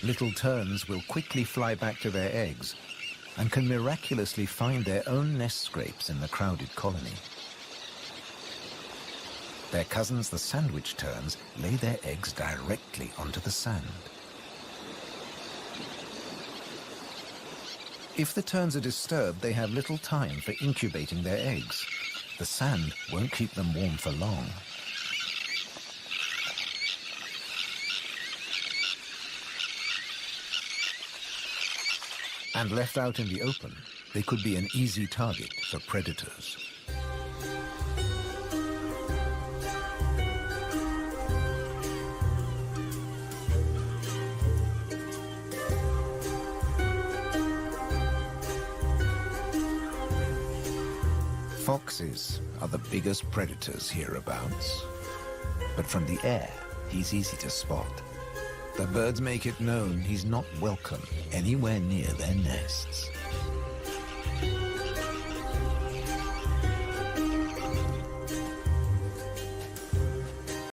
Little terns will quickly fly back to their eggs and can miraculously find their own nest scrapes in the crowded colony. Their cousins, the sandwich terns, lay their eggs directly onto the sand. If the terns are disturbed, they have little time for incubating their eggs. The sand won't keep them warm for long. And left out in the open, they could be an easy target for predators. Foxes are the biggest predators hereabouts. But from the air, he's easy to spot. The birds make it known he's not welcome anywhere near their nests.